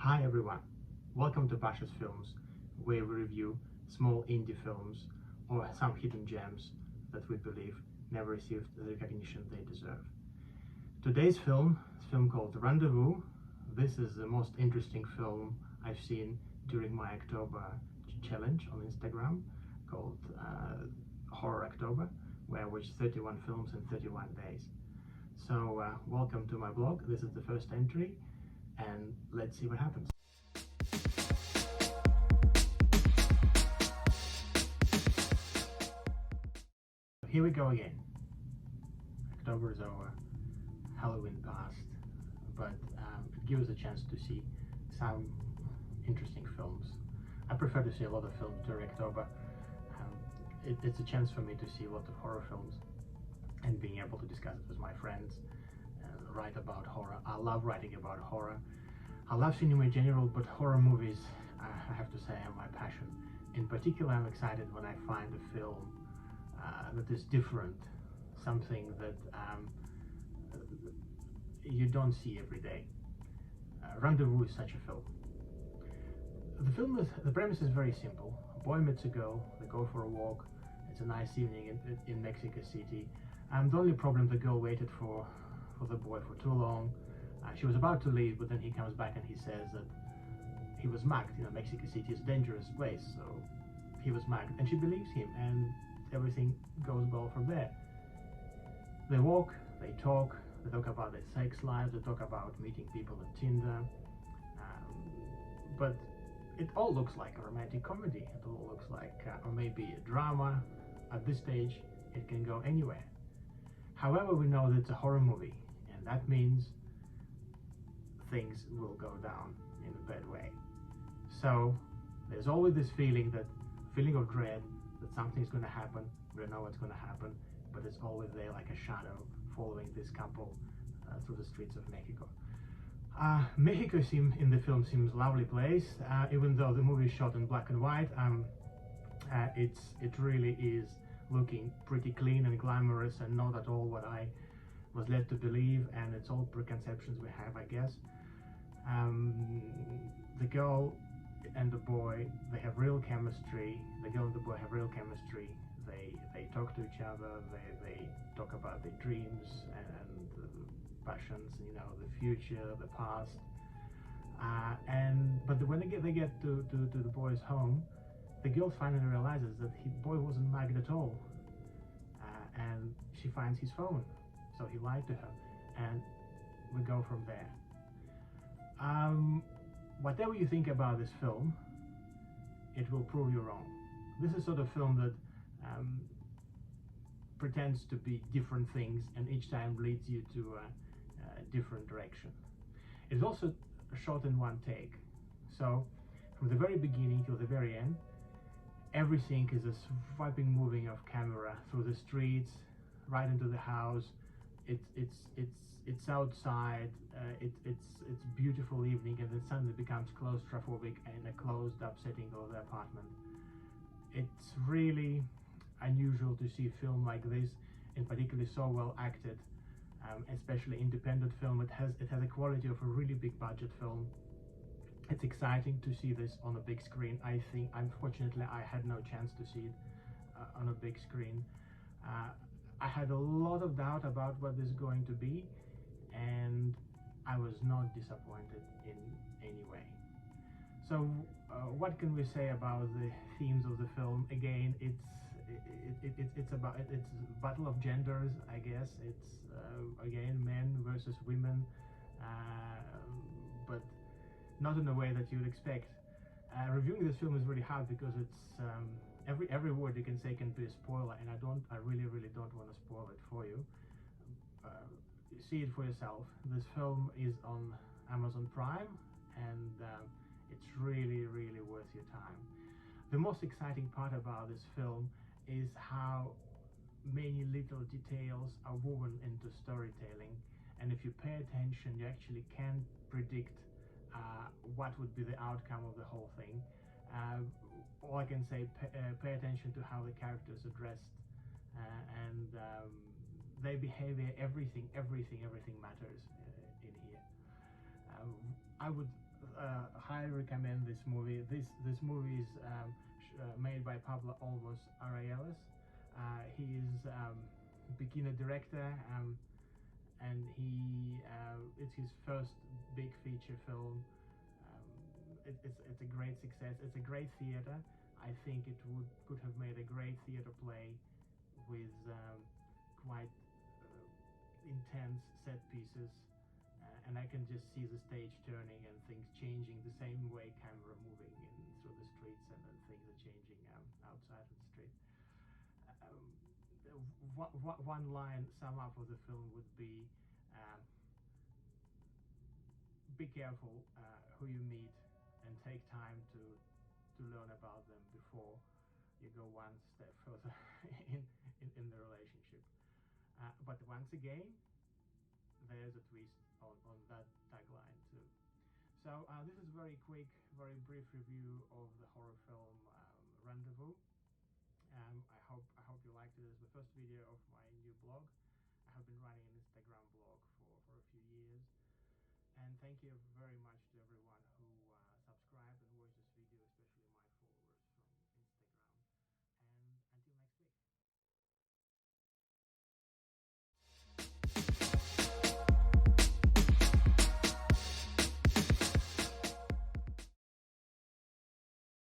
Hi everyone, welcome to Pasha's Films, where we review small indie films or some hidden gems that we believe never received the recognition they deserve. Today's film is a film called Rendez-vous. This is the most interesting film I've seen during my October challenge on Instagram called Horror October, where I watched 31 films in 31 days. So welcome to my blog. This is the first entry, and let's see what happens. Here we go again. October is over, Halloween passed, but it gives us a chance to see some interesting films. I prefer to see a lot of films during October. It's a chance for me to see a lot of horror films and being able to discuss it with my friends and write about horror. I love writing about horror. I love cinema in general, but horror movies, I have to say, are my passion. In particular, I'm excited when I find a film that is different, something that you don't see every day. Rendezvous is such a film. The premise is very simple. A boy meets a girl, they go for a walk. It's a nice evening in Mexico City. The only problem, the girl waited for the boy for too long. She was about to leave, but then he comes back and he says that he was mugged. Mexico City is a dangerous place, so he was mugged. And she believes him, and everything goes well from there. They walk, they talk about their sex lives, they talk about meeting people at Tinder. But it all looks like a romantic comedy. It all looks like, or maybe a drama. At this stage, it can go anywhere. However, we know that it's a horror movie, and that means things will go down in a bad way. So there's always this feeling of dread, that something's going to happen. We don't know what's going to happen, but it's always there like a shadow following this couple through the streets of Mexico. Mexico in the film seems a lovely place, even though the movie is shot in black and white. It really is looking pretty clean and glamorous, and not at all what I was led to believe, and it's all preconceptions we have, I guess. The girl and the boy, they have real chemistry. The girl and the boy have real chemistry. They talk to each other. They talk about their dreams and passions, the future, the past. But when they get to the boy's home, the girl finally realizes that the boy wasn't mugged at all, and she finds his phone. So he lied to her, and we go from there. Whatever you think about this film, it will prove you wrong. This is sort of film that pretends to be different things, and each time leads you to a different direction. It's also shot in one take. So from the very beginning till the very end, everything is a swiping moving of camera through the streets, right into the house. It's outside. It's beautiful evening, and then suddenly becomes claustrophobic in a closed up setting of the apartment. It's really unusual to see a film like this, and particularly so well acted, especially independent film. It has a quality of a really big budget film. It's exciting to see this on a big screen. I think, unfortunately, I had no chance to see it on a big screen. I had a lot of doubt about what this is going to be, and I was not disappointed in any way. So what can we say about the themes of the film? Again, it's battle of genders, I guess. It's again, men versus women, but not in a way that you'd expect. Reviewing this film is really hard because it's every word you can say can be a spoiler, and I really don't want to spoil it for you. See it for yourself. This film is on Amazon Prime, and it's really worth your time. The most exciting part about this film is how many little details are woven into storytelling, and if you pay attention, you actually can predict what would be the outcome of the whole thing. All I can say, pay attention to how the characters are dressed, and their behavior. Everything matters in here. I would highly recommend this movie. This movie is made by Pablo Olmos Areales. He is beginner director, and it's his first big feature film. It's a great success. It's a great theater. I think it could have made a great theater play with quite intense set pieces, and I can just see the stage turning and things changing the same way camera moving through the streets, and then things are changing outside of the street. One line sum up of the film would be, be careful who you meet, and take time to learn about them before you go one step further in the relationship. But once again, there's a twist on that tagline too. So this is very quick, very brief review of the horror film Rendezvous. I hope you liked it. It's the first video of my new blog. I have been running an Instagram blog for a few years, and thank you very much to everyone